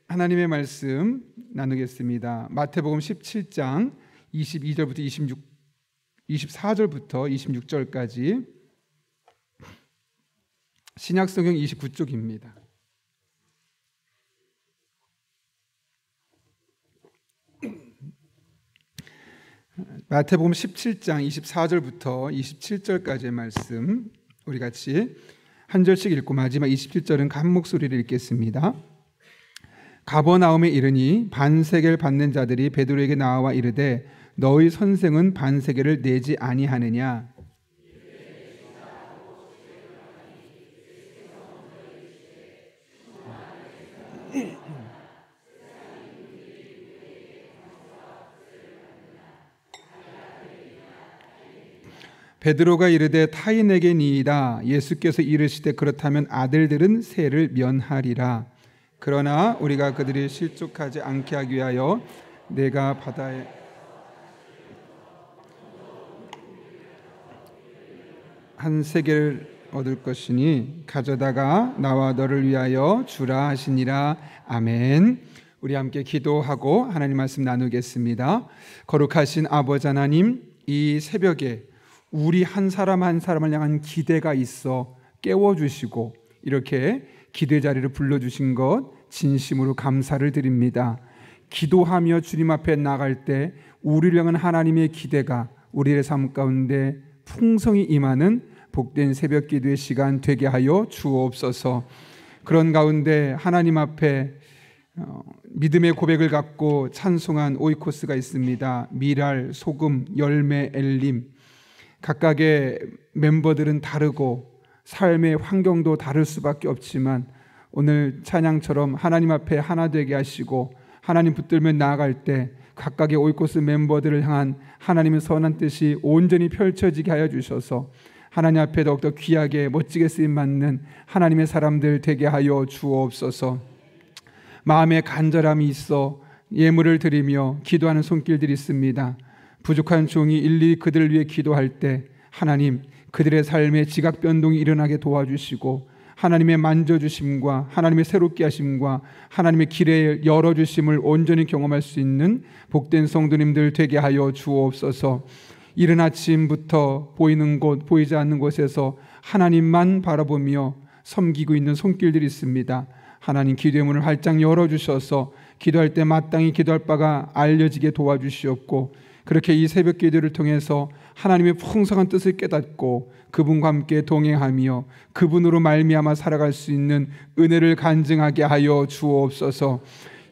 하나님의 말씀 나누겠습니다. 마태복음 17장 22절부터 24절부터 26절까지 신약성경 29쪽입니다. 마태복음 17장 24절부터 27절까지의 말씀 우리 같이 한 절씩 읽고 마지막 27절은 한 목소리를 읽겠습니다. 가버나움에 이르니 반세계를 받는 자들이 베드로에게 나와 이르되 너희 선생은 반세계를 내지 아니하느냐. 베드로가 이르되 타인에게니이다. 예수께서 이르시되 그렇다면 아들들은 세를 면하리라. 그러나 우리가 그들이 실족하지 않게 하기 위하여 내가 바다에 한 세계를 얻을 것이니 가져다가 나와 너를 위하여 주라 하시니라. 아멘. 우리 함께 기도하고 하나님 말씀 나누겠습니다. 거룩하신 아버지 하나님, 이 새벽에 우리 한 사람 한 사람을 향한 기대가 있어 깨워주시고 이렇게 기대 자리를 불러주신 것 진심으로 감사를 드립니다. 기도하며 주님 앞에 나갈 때 우리를 향한 하나님의 기대가 우리의 삶 가운데 풍성히 임하는 복된 새벽 기도의 시간 되게 하여 주옵소서. 그런 가운데 하나님 앞에 믿음의 고백을 갖고 찬송한 오이코스가 있습니다. 미랄, 소금, 열매, 엘림. 각각의 멤버들은 다르고 삶의 환경도 다를 수밖에 없지만 오늘 찬양처럼 하나님 앞에 하나 되게 하시고 하나님 붙들며 나아갈 때 각각의 오이코스 멤버들을 향한 하나님의 선한 뜻이 온전히 펼쳐지게 하여 주셔서 하나님 앞에 더욱더 귀하게 멋지게 쓰임받는 하나님의 사람들 되게 하여 주옵소서. 마음에 간절함이 있어 예물을 드리며 기도하는 손길들이 있습니다. 부족한 종이 일일이 그들을 위해 기도할 때 하나님 그들의 삶에 지각 변동이 일어나게 도와주시고 하나님의 만져주심과 하나님의 새롭게 하심과 하나님의 길에 열어주심을 온전히 경험할 수 있는 복된 성도님들 되게 하여 주옵소서. 이른 아침부터 보이는 곳 보이지 않는 곳에서 하나님만 바라보며 섬기고 있는 손길들이 있습니다. 하나님 기도의 문을 활짝 열어주셔서 기도할 때 마땅히 기도할 바가 알려지게 도와주시옵고 그렇게 이 새벽 기도를 통해서 하나님의 풍성한 뜻을 깨닫고 그분과 함께 동행하며 그분으로 말미암아 살아갈 수 있는 은혜를 간증하게 하여 주옵소서.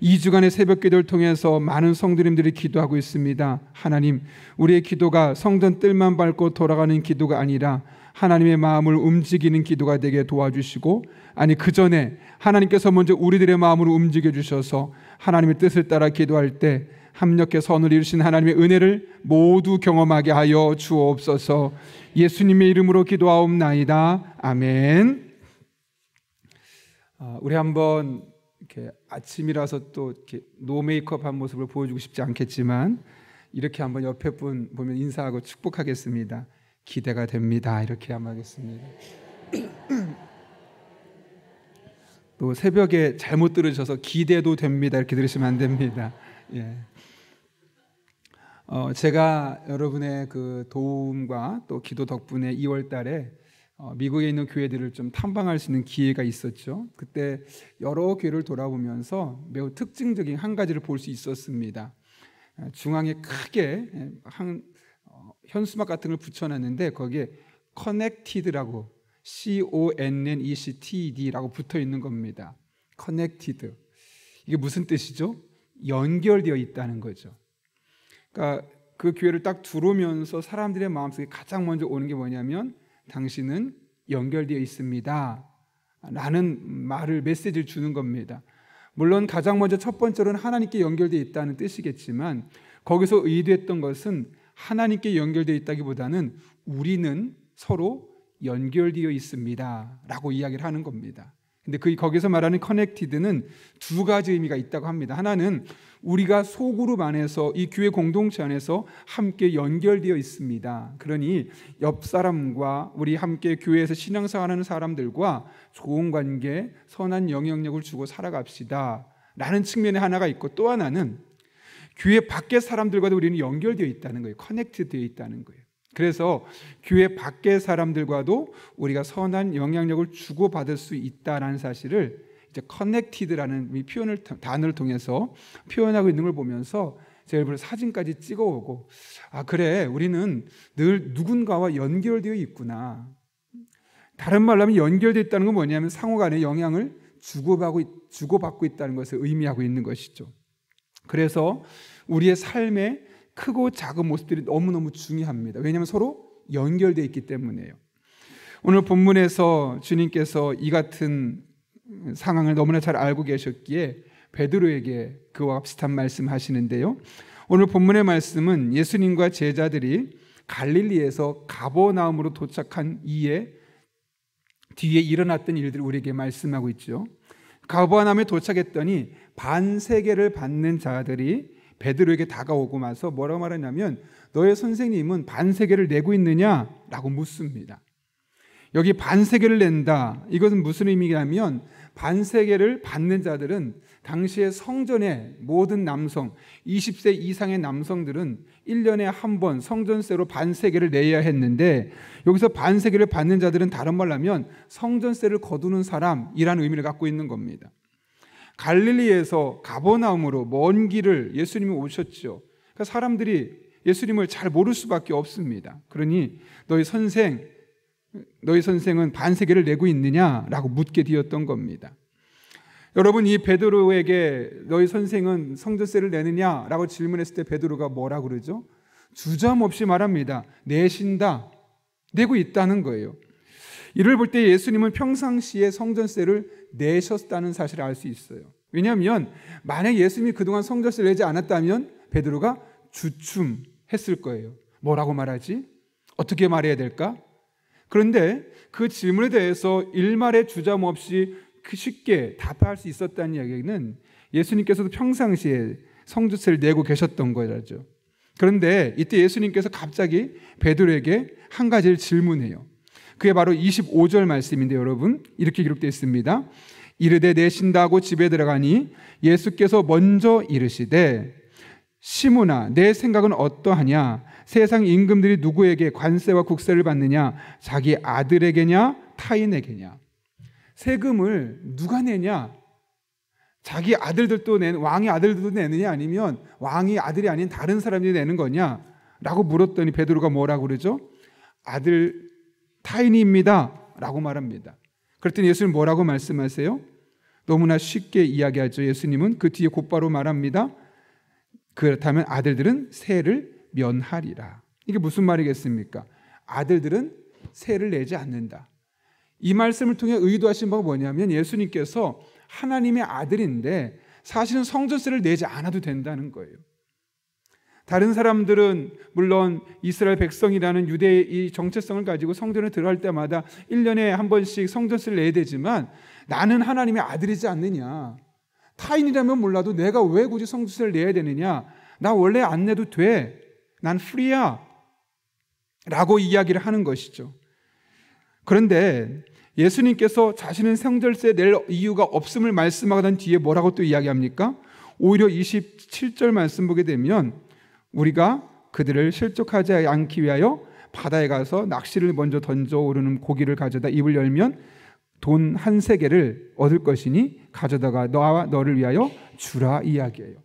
2주간의 새벽 기도를 통해서 많은 성도님들이 기도하고 있습니다. 하나님, 우리의 기도가 성전 뜰만 밟고 돌아가는 기도가 아니라 하나님의 마음을 움직이는 기도가 되게 도와주시고 아니 그 전에 하나님께서 먼저 우리들의 마음을 움직여 주셔서 하나님의 뜻을 따라 기도할 때 합력해 선을 이루신 하나님의 은혜를 모두 경험하게 하여 주옵소서. 예수님의 이름으로 기도하옵나이다. 아멘. 우리 한번 이렇게 아침이라서 또 이렇게 노 메이크업한 모습을 보여주고 싶지 않겠지만 이렇게 한번 옆에 분 보면 인사하고 축복하겠습니다. 기대가 됩니다. 이렇게 한번 하겠습니다. 또 새벽에 잘못 들으셔서 기대도 됩니다. 이렇게 들으시면 안 됩니다. 예. 제가 여러분의 그 도움과 또 기도 덕분에 2월 달에 미국에 있는 교회들을 좀 탐방할 수 있는 기회가 있었죠. 그때 여러 교회를 돌아보면서 매우 특징적인 한 가지를 볼 수 있었습니다. 중앙에 크게 현수막 같은 걸 붙여놨는데 거기에 Connected라고 CONNECTED라고 붙어 있는 겁니다. Connected. 이게 무슨 뜻이죠? 연결되어 있다는 거죠. 그러니까 그 교회를 딱 들어오면서 사람들의 마음속에 가장 먼저 오는 게 뭐냐면 당신은 연결되어 있습니다 라는 말을 메시지를 주는 겁니다. 물론 가장 먼저 첫 번째로는 하나님께 연결되어 있다는 뜻이겠지만 거기서 의도했던 것은 하나님께 연결되어 있다기보다는 우리는 서로 연결되어 있습니다 라고 이야기를 하는 겁니다. 근데 거기서 말하는 커넥티드는 두 가지 의미가 있다고 합니다. 하나는 우리가 소그룹 안에서, 이 교회 공동체 안에서 함께 연결되어 있습니다. 그러니 옆 사람과 우리 함께 교회에서 신앙생활하는 사람들과 좋은 관계, 선한 영향력을 주고 살아갑시다 라는 측면에 하나가 있고, 또 하나는 교회 밖의 사람들과도 우리는 연결되어 있다는 거예요. 커넥트되어 있다는 거예요. 그래서 교회 밖의 사람들과도 우리가 선한 영향력을 주고받을 수 있다는 사실을 이제 커넥티드라는 이 단어를 통해서 표현하고 있는 걸 보면서 제가 일부러 사진까지 찍어오고, 아 그래, 우리는 늘 누군가와 연결되어 있구나. 다른 말로 하면 연결되어 있다는 건 뭐냐면 상호간에 영향을 주고받고 있다는 것을 의미하고 있는 것이죠. 그래서 우리의 삶에 크고 작은 모습들이 너무너무 중요합니다. 왜냐하면 서로 연결되어 있기 때문에요. 오늘 본문에서 주님께서 이 같은 상황을 너무나 잘 알고 계셨기에 베드로에게 그와 비슷한 말씀하시는데요. 오늘 본문의 말씀은 예수님과 제자들이 갈릴리에서 가버나움으로 도착한 뒤에 일어났던 일들을 우리에게 말씀하고 있죠. 가버나움에 도착했더니 반세계를 받는 자들이 베드로에게 다가오고 나서 뭐라고 말하냐면, 너의 선생님은 반세계를 내고 있느냐라고 묻습니다. 여기 반세계를 낸다, 이것은 무슨 의미냐면 반세계를 받는 자들은 당시에 성전의 모든 남성, 20세 이상의 남성들은 1년에 한 번 성전세로 반세계를 내야 했는데, 여기서 반세계를 받는 자들은 다른 말로 하면 성전세를 거두는 사람이라는 의미를 갖고 있는 겁니다. 갈릴리에서 가버나움으로 먼 길을 예수님이 오셨죠. 그러니까 사람들이 예수님을 잘 모를 수밖에 없습니다. 그러니 너희 선생은 반세계를 내고 있느냐라고 묻게 되었던 겁니다. 여러분, 이 베드로에게 너희 선생은 성전세를 내느냐라고 질문했을 때 베드로가 뭐라고 그러죠? 주저함없이 말합니다. 내신다, 내고 있다는 거예요. 이를 볼 때 예수님은 평상시에 성전세를 내셨다는 사실을 알 수 있어요. 왜냐하면 만약 예수님이 그동안 성전세를 내지 않았다면 베드로가 주춤했을 거예요. 뭐라고 말하지? 어떻게 말해야 될까? 그런데 그 질문에 대해서 일말의 주저함 없이 쉽게 답할 수 있었다는 이야기는 예수님께서도 평상시에 성전세를 내고 계셨던 거죠. 그런데 이때 예수님께서 갑자기 베드로에게 한 가지를 질문해요. 그게 바로 25절 말씀인데, 여러분 이렇게 기록되어 있습니다. 이르되 내신다고 집에 들어가니 예수께서 먼저 이르시되, 시므나 내 생각은 어떠하냐? 세상 임금들이 누구에게 관세와 국세를 받느냐? 자기 아들에게냐 타인에게냐? 세금을 누가 내냐? 자기 아들들도 왕의 아들들도 내느냐, 아니면 왕의 아들이 아닌 다른 사람들이 내는 거냐? 라고 물었더니 베드로가 뭐라고 그러죠? 아들 타인입니다 라고 말합니다. 그랬더니 예수님 뭐라고 말씀하세요? 너무나 쉽게 이야기하죠. 예수님은 그 뒤에 곧바로 말합니다. 그렇다면 아들들은 세를 면하리라. 이게 무슨 말이겠습니까? 아들들은 세를 내지 않는다. 이 말씀을 통해 의도하신 바가 뭐냐면, 예수님께서 하나님의 아들인데 사실은 성전세를 내지 않아도 된다는 거예요. 다른 사람들은 물론 이스라엘 백성이라는 유대의 이 정체성을 가지고 성전에 들어갈 때마다 1년에 한 번씩 성전세를 내야 되지만, 나는 하나님의 아들이지 않느냐, 타인이라면 몰라도 내가 왜 굳이 성전세를 내야 되느냐, 나 원래 안 내도 돼, 난 프리야 라고 이야기를 하는 것이죠. 그런데 예수님께서 자신은 성전세 낼 이유가 없음을 말씀하던 뒤에 뭐라고 또 이야기합니까? 오히려 27절 말씀 보게 되면, 우리가 그들을 실족하지 않기 위하여 바다에 가서 낚시를 먼저 던져 오르는 고기를 가져다 입을 열면 돈 한 세겔을 얻을 것이니 가져다가 너와 너를 위하여 주라 이야기해요.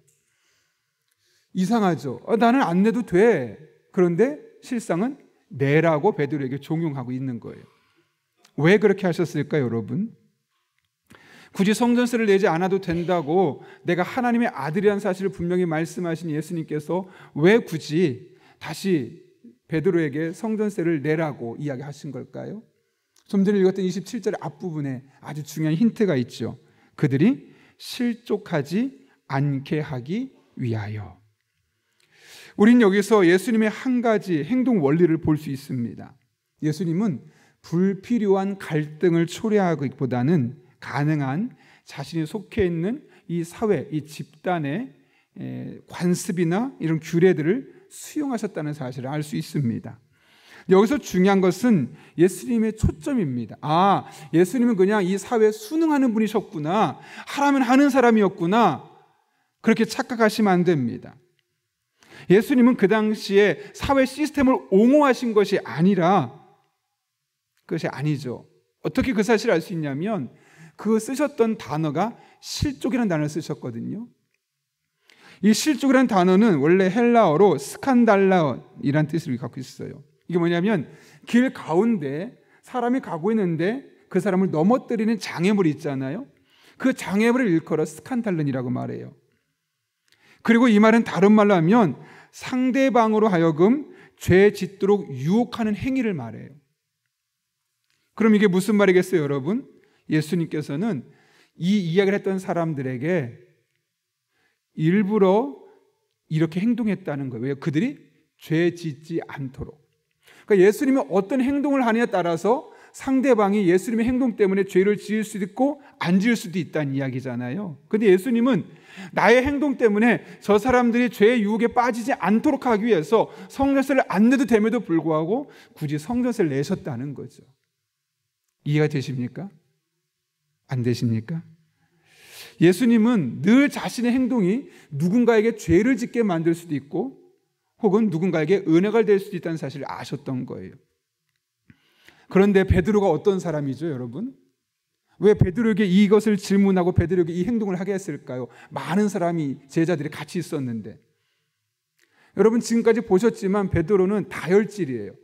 이상하죠? 나는 안 내도 돼. 그런데 실상은 내라고 베드로에게 종용하고 있는 거예요. 왜 그렇게 하셨을까요, 여러분? 굳이 성전세를 내지 않아도 된다고 내가 하나님의 아들이라는 사실을 분명히 말씀하신 예수님께서 왜 굳이 다시 베드로에게 성전세를 내라고 이야기하신 걸까요? 좀 전에 읽었던 27절 앞부분에 아주 중요한 힌트가 있죠. 그들이 실족하지 않게 하기 위하여. 우린 여기서 예수님의 한 가지 행동 원리를 볼 수 있습니다. 예수님은 불필요한 갈등을 초래하기보다는 가능한 자신이 속해 있는 이 사회, 이 집단의 관습이나 이런 규례들을 수용하셨다는 사실을 알 수 있습니다. 여기서 중요한 것은 예수님의 초점입니다. 아, 예수님은 그냥 이 사회에 순응하는 분이셨구나, 하라면 하는 사람이었구나, 그렇게 착각하시면 안 됩니다. 예수님은 그 당시에 사회 시스템을 옹호하신 것이 아니라, 그것이 아니죠. 어떻게 그 사실을 알 수 있냐면 그 쓰셨던 단어가 실족이라는 단어를 쓰셨거든요. 이 실족이라는 단어는 원래 헬라어로 스칸달라이라는 뜻을 갖고 있어요. 이게 뭐냐면 길 가운데 사람이 가고 있는데 그 사람을 넘어뜨리는 장애물이 있잖아요. 그 장애물을 일컬어 스칸달른이라고 말해요. 그리고 이 말은 다른 말로 하면 상대방으로 하여금 죄 짓도록 유혹하는 행위를 말해요. 그럼 이게 무슨 말이겠어요, 여러분? 예수님께서는 이 이야기를 했던 사람들에게 일부러 이렇게 행동했다는 거예요. 왜요? 그들이 죄 짓지 않도록. 그러니까 예수님이 어떤 행동을 하느냐에 따라서 상대방이 예수님의 행동 때문에 죄를 지을 수도 있고 안 지을 수도 있다는 이야기잖아요. 그런데 예수님은 나의 행동 때문에 저 사람들이 죄의 유혹에 빠지지 않도록 하기 위해서 성전세를 안 내도 됨에도 불구하고 굳이 성전세를 내셨다는 거죠. 이해가 되십니까? 안 되십니까? 예수님은 늘 자신의 행동이 누군가에게 죄를 짓게 만들 수도 있고 혹은 누군가에게 은혜가 될 수도 있다는 사실을 아셨던 거예요. 그런데 베드로가 어떤 사람이죠, 여러분? 왜 베드로에게 이것을 질문하고 베드로에게 이 행동을 하게 했을까요? 많은 사람이, 제자들이 같이 있었는데. 여러분 지금까지 보셨지만 베드로는 다혈질이에요.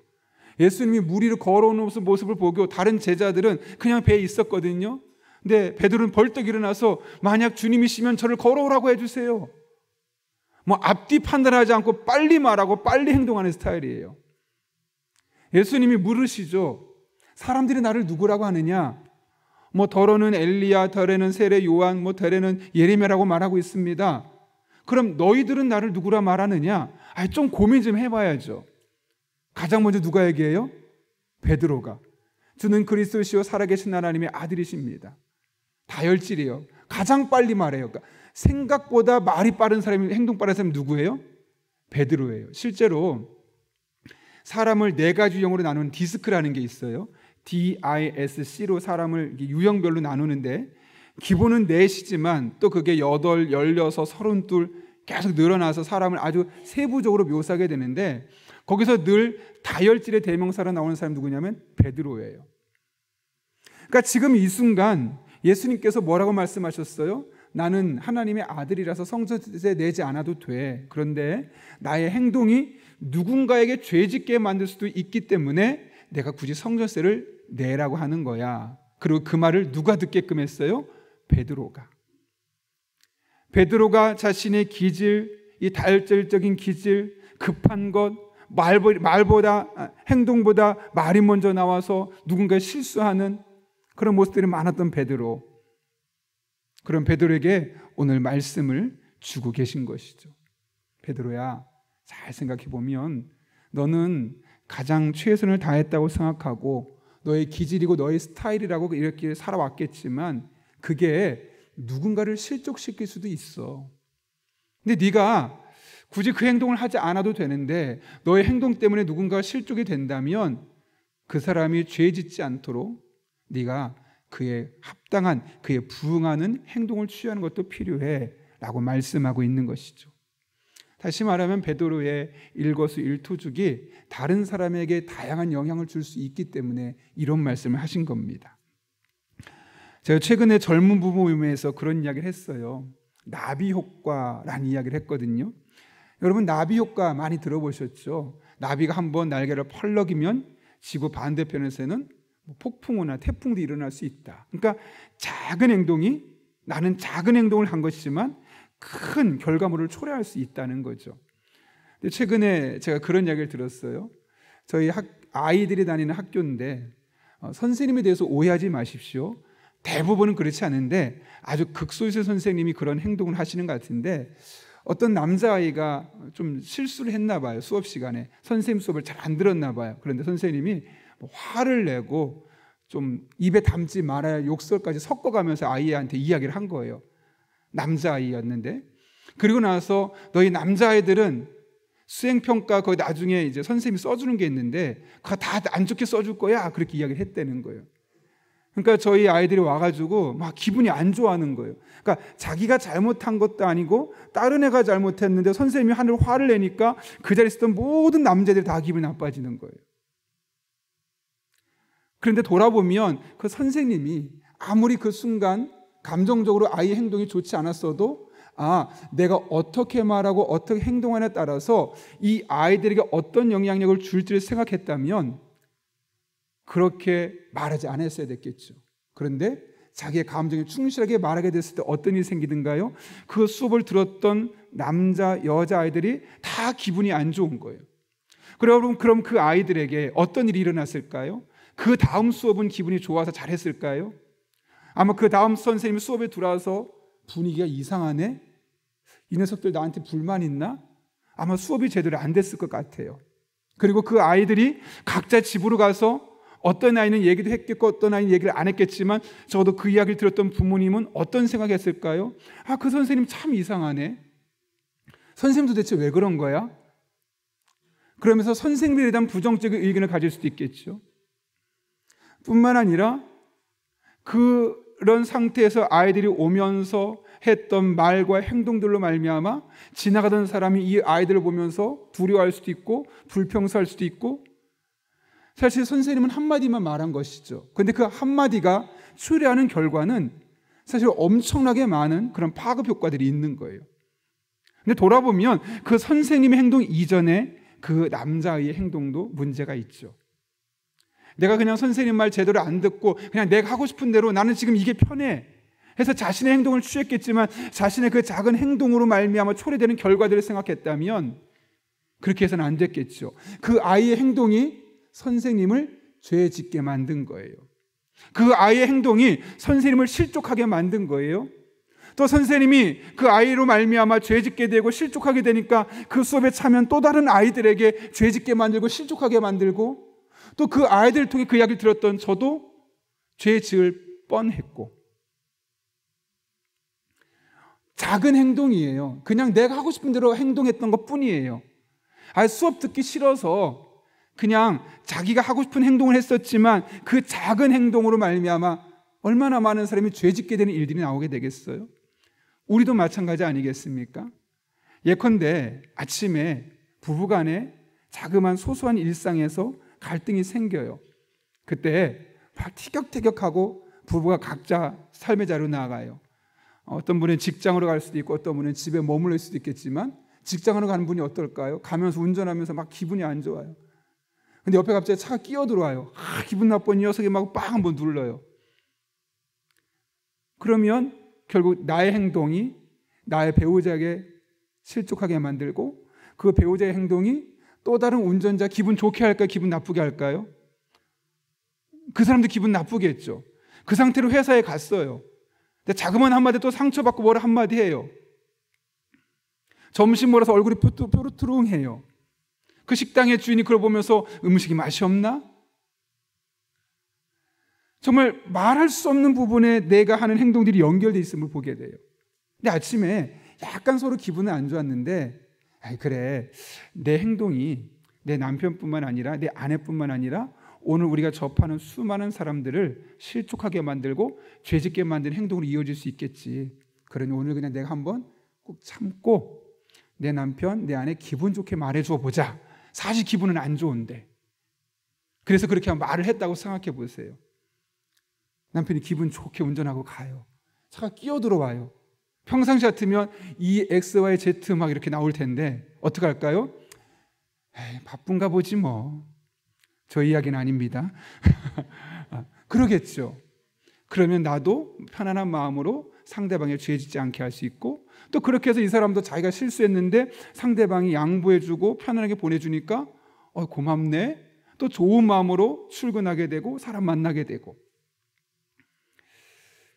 예수님이 물 위로 걸어오는 모습을 보고 다른 제자들은 그냥 배에 있었거든요. 근데 베드로는 벌떡 일어나서 만약 주님이시면 저를 걸어오라고 해주세요. 앞뒤 판단하지 않고 빨리 말하고 빨리 행동하는 스타일이에요. 예수님이 물으시죠. 사람들이 나를 누구라고 하느냐? 더러는 엘리야, 덜에는 세례 요한, 덜에는 예레미야라고 말하고 있습니다. 그럼 너희들은 나를 누구라 말하느냐? 좀 고민 좀 해봐야죠. 가장 먼저 누가 얘기해요? 베드로가. 주는 그리스도시요 살아계신 하나님의 아들이십니다. 다혈질이에요. 가장 빨리 말해요. 그러니까 생각보다 말이 빠른 사람이, 행동 빠른 사람이 누구예요? 베드로예요. 실제로 사람을 네 가지 유형으로 나누는 디스크라는 게 있어요. DISC로 사람을 유형별로 나누는데 기본은 넷이지만 또 그게 8, 16, 32 계속 늘어나서 사람을 아주 세부적으로 묘사하게 되는데 거기서 늘 다혈질의 대명사로 나오는 사람이 누구냐면 베드로예요. 그러니까 지금 이 순간 예수님께서 뭐라고 말씀하셨어요? 나는 하나님의 아들이라서 성전세 내지 않아도 돼. 그런데 나의 행동이 누군가에게 죄짓게 만들 수도 있기 때문에 내가 굳이 성전세를 내라고 하는 거야. 그리고 그 말을 누가 듣게끔 했어요? 베드로가. 베드로가 자신의 기질, 이 다혈질적인 기질, 급한 것, 말보다 행동보다 말이 먼저 나와서 누군가 실수하는 그런 모습들이 많았던 베드로. 그런 베드로에게 오늘 말씀을 주고 계신 것이죠. 베드로야, 잘 생각해 보면 너는 가장 최선을 다했다고 생각하고 너의 기질이고 너의 스타일이라고 이렇게 살아왔겠지만 그게 누군가를 실족시킬 수도 있어. 근데 네가 굳이 그 행동을 하지 않아도 되는데 너의 행동 때문에 누군가가 실족이 된다면 그 사람이 죄 짓지 않도록 네가 그에 합당한, 그에 부응하는 행동을 취하는 것도 필요해 라고 말씀하고 있는 것이죠. 다시 말하면 베드로의 일거수일투족이 다른 사람에게 다양한 영향을 줄 수 있기 때문에 이런 말씀을 하신 겁니다. 제가 최근에 젊은 부부 모임에서 그런 이야기를 했어요. 나비 효과라는 이야기를 했거든요. 여러분 나비 효과 많이 들어보셨죠? 나비가 한번 날개를 펄럭이면 지구 반대편에서는 폭풍우나 태풍도 일어날 수 있다. 그러니까 작은 행동이, 나는 작은 행동을 한 것이지만 큰 결과물을 초래할 수 있다는 거죠. 근데 최근에 제가 그런 이야기를 들었어요. 저희 아이들이 다니는 학교인데 선생님에 대해서 오해하지 마십시오. 대부분은 그렇지 않은데 아주 극소수의 선생님이 그런 행동을 하시는 것 같은데 어떤 남자아이가 좀 실수를 했나 봐요. 수업 시간에 선생님 수업을 잘 안 들었나 봐요. 그런데 선생님이 화를 내고 좀 입에 담지 말아야 욕설까지 섞어가면서 아이한테 이야기를 한 거예요. 남자아이였는데. 그리고 나서 너희 남자아이들은 수행평가 거기 나중에 이제 선생님이 써주는 게 있는데 그거 다 안 좋게 써줄 거야. 그렇게 이야기를 했다는 거예요. 그러니까 저희 아이들이 와가지고 막 기분이 안 좋아하는 거예요. 그러니까 자기가 잘못한 것도 아니고 다른 애가 잘못했는데 선생님이 하늘 화를 내니까 그 자리에 있었던 모든 남자들이 다 기분이 나빠지는 거예요. 그런데 돌아보면 그 선생님이 아무리 그 순간 감정적으로 아이의 행동이 좋지 않았어도 내가 어떻게 말하고 어떻게 행동하냐에 따라서 이 아이들에게 어떤 영향력을 줄지를 생각했다면 그렇게 말하지 않았어야 됐겠죠. 그런데 자기의 감정에 충실하게 말하게 됐을 때 어떤 일이 생기든가요? 그 수업을 들었던 남자, 여자아이들이 다 기분이 안 좋은 거예요. 그럼 그 아이들에게 어떤 일이 일어났을까요? 그 다음 수업은 기분이 좋아서 잘했을까요? 아마 그 다음 선생님이 수업에 들어와서 분위기가 이상하네? 이 녀석들 나한테 불만 있나? 아마 수업이 제대로 안 됐을 것 같아요. 그리고 그 아이들이 각자 집으로 가서 어떤 아이는 얘기도 했겠고 어떤 아이는 얘기를 안 했겠지만 적어도 그 이야기를 들었던 부모님은 어떤 생각했을까요? 그 선생님 참 이상하네. 선생님 도대체 왜 그런 거야? 그러면서 선생님에 대한 부정적인 의견을 가질 수도 있겠죠. 뿐만 아니라 그런 상태에서 아이들이 오면서 했던 말과 행동들로 말미암아 지나가던 사람이 이 아이들을 보면서 두려워할 수도 있고 불평소할 수도 있고, 사실 선생님은 한마디만 말한 것이죠. 그런데 그 한마디가 초래하는 결과는 사실 엄청나게 많은 그런 파급 효과들이 있는 거예요. 근데 돌아보면 그 선생님의 행동 이전에 그 남자아이의 행동도 문제가 있죠. 내가 그냥 선생님 말 제대로 안 듣고 그냥 내가 하고 싶은 대로 나는 지금 이게 편해 해서 자신의 행동을 취했겠지만 자신의 그 작은 행동으로 말미암아 초래되는 결과들을 생각했다면 그렇게 해서는 안 됐겠죠. 그 아이의 행동이 선생님을 죄 짓게 만든 거예요. 그 아이의 행동이 선생님을 실족하게 만든 거예요. 또 선생님이 그 아이로 말미암아 죄 짓게 되고 실족하게 되니까 그 수업에 참여한 또 다른 아이들에게 죄 짓게 만들고 실족하게 만들고, 또 그 아이들을 통해 그 이야기를 들었던 저도 죄 지을 뻔했고. 작은 행동이에요. 그냥 내가 하고 싶은 대로 행동했던 것 뿐이에요. 수업 듣기 싫어서 그냥 자기가 하고 싶은 행동을 했었지만 그 작은 행동으로 말미암아 얼마나 많은 사람이 죄 짓게 되는 일들이 나오게 되겠어요? 우리도 마찬가지 아니겠습니까? 예컨대 아침에 부부간에 자그마한 소소한 일상에서 갈등이 생겨요. 그때 막 티격태격하고 부부가 각자 삶의 자리로 나아가요. 어떤 분은 직장으로 갈 수도 있고 어떤 분은 집에 머물러 있을 수도 있겠지만 직장으로 가는 분이 어떨까요? 가면서 운전하면서 막 기분이 안 좋아요. 근데 옆에 갑자기 차가 끼어들어와요. 기분 나쁜 녀석이 막 빵 한번 눌러요. 그러면 결국 나의 행동이 나의 배우자에게 실족하게 만들고 그 배우자의 행동이 또 다른 운전자 기분 좋게 할까요? 기분 나쁘게 할까요? 그 사람도 기분 나쁘겠죠. 그 상태로 회사에 갔어요. 근데 자그마한 한마디 또 상처받고 뭐라 한마디 해요. 점심 먹어서 얼굴이 뾰루트릉해요. 그 식당의 주인이 그걸 보면서 음식이 맛이 없나? 정말 말할 수 없는 부분에 내가 하는 행동들이 연결되어 있음을 보게 돼요. 근데 아침에 약간 서로 기분은 안 좋았는데 그래, 내 행동이 내 남편뿐만 아니라 내 아내뿐만 아니라 오늘 우리가 접하는 수많은 사람들을 실족하게 만들고 죄짓게 만드는 행동으로 이어질 수 있겠지. 그러니 오늘 그냥 내가 한번 꼭 참고 내 남편, 내 아내 기분 좋게 말해줘 보자. 사실 기분은 안 좋은데. 그래서 그렇게 말을 했다고 생각해 보세요. 남편이 기분 좋게 운전하고 가요. 차가 끼어들어와요. 평상시 같으면 이 X와 Z 막 이렇게 나올 텐데 어떻게 할까요? 바쁜가 보지 뭐. 저 이야기는 아닙니다. 그러겠죠. 그러면 나도 편안한 마음으로 상대방의 죄 짓지 않게 할 수 있고, 또 그렇게 해서 이 사람도 자기가 실수했는데 상대방이 양보해주고 편안하게 보내주니까 고맙네. 또 좋은 마음으로 출근하게 되고 사람 만나게 되고.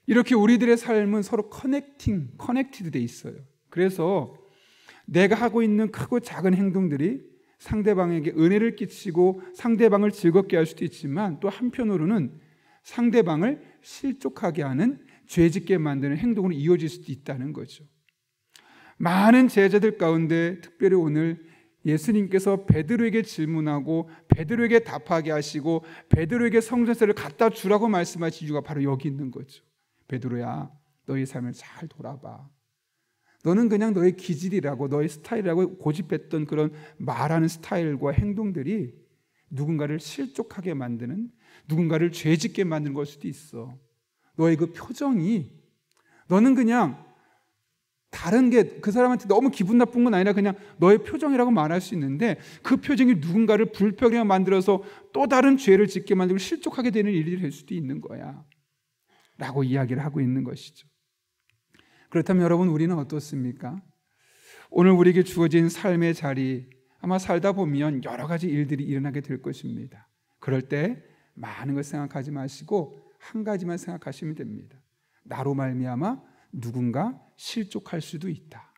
이렇게 우리들의 삶은 서로 커넥티드 돼 있어요. 그래서 내가 하고 있는 크고 작은 행동들이 상대방에게 은혜를 끼치고 상대방을 즐겁게 할 수도 있지만 또 한편으로는 상대방을 실족하게 하는, 죄짓게 만드는 행동으로 이어질 수도 있다는 거죠. 많은 제자들 가운데 특별히 오늘 예수님께서 베드로에게 질문하고 베드로에게 답하게 하시고 베드로에게 성전세를 갖다 주라고 말씀하신 이유가 바로 여기 있는 거죠. 베드로야, 너의 삶을 잘 돌아봐. 너는 그냥 너의 기질이라고, 너의 스타일이라고 고집했던 그런 말하는 스타일과 행동들이 누군가를 실족하게 만드는, 누군가를 죄짓게 만드는 걸 수도 있어. 너의 그 표정이, 너는 그냥 다른 게 그 사람한테 너무 기분 나쁜 건 아니라 그냥 너의 표정이라고 말할 수 있는데, 그 표정이 누군가를 불평하게 만들어서 또 다른 죄를 짓게 만들고 실족하게 되는 일이 될 수도 있는 거야 라고 이야기를 하고 있는 것이죠. 그렇다면 여러분, 우리는 어떻습니까? 오늘 우리에게 주어진 삶의 자리, 아마 살다 보면 여러 가지 일들이 일어나게 될 것입니다. 그럴 때 많은 걸 생각하지 마시고 한 가지만 생각하시면 됩니다. 나로 말미암아 누군가 실족할 수도 있다.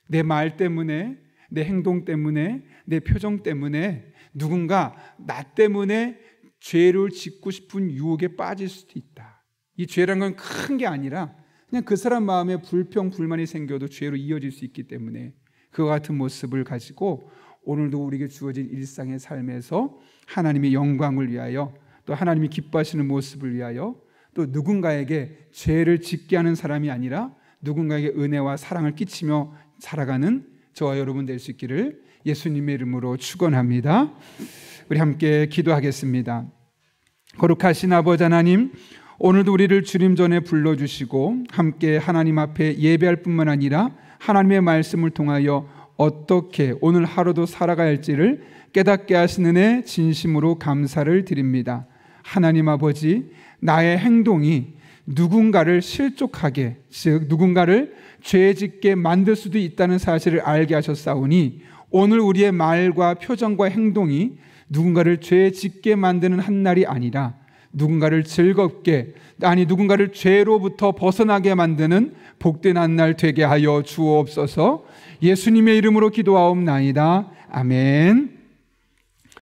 내 말 때문에, 내 행동 때문에, 내 표정 때문에 누군가 나 때문에 죄를 짓고 싶은 유혹에 빠질 수도 있다. 이 죄라는 건 큰 게 아니라 그냥 그 사람 마음에 불평, 불만이 생겨도 죄로 이어질 수 있기 때문에 그와 같은 모습을 가지고 오늘도 우리에게 주어진 일상의 삶에서 하나님의 영광을 위하여, 또 하나님이 기뻐하시는 모습을 위하여, 또 누군가에게 죄를 짓게 하는 사람이 아니라 누군가에게 은혜와 사랑을 끼치며 살아가는 저와 여러분 될 수 있기를 예수님의 이름으로 축원합니다. 우리 함께 기도하겠습니다. 거룩하신 아버지 하나님, 오늘도 우리를 주님 전에 불러주시고 함께 하나님 앞에 예배할 뿐만 아니라 하나님의 말씀을 통하여 어떻게 오늘 하루도 살아가야 할지를 깨닫게 하시는 애 진심으로 감사를 드립니다. 하나님 아버지, 나의 행동이 누군가를 실족하게, 즉 누군가를 죄짓게 만들 수도 있다는 사실을 알게 하셨사오니 오늘 우리의 말과 표정과 행동이 누군가를 죄짓게 만드는 한 날이 아니라 누군가를 즐겁게, 아니 누군가를 죄로부터 벗어나게 만드는 복된 한 날 되게 하여 주옵소서. 예수님의 이름으로 기도하옵나이다. 아멘.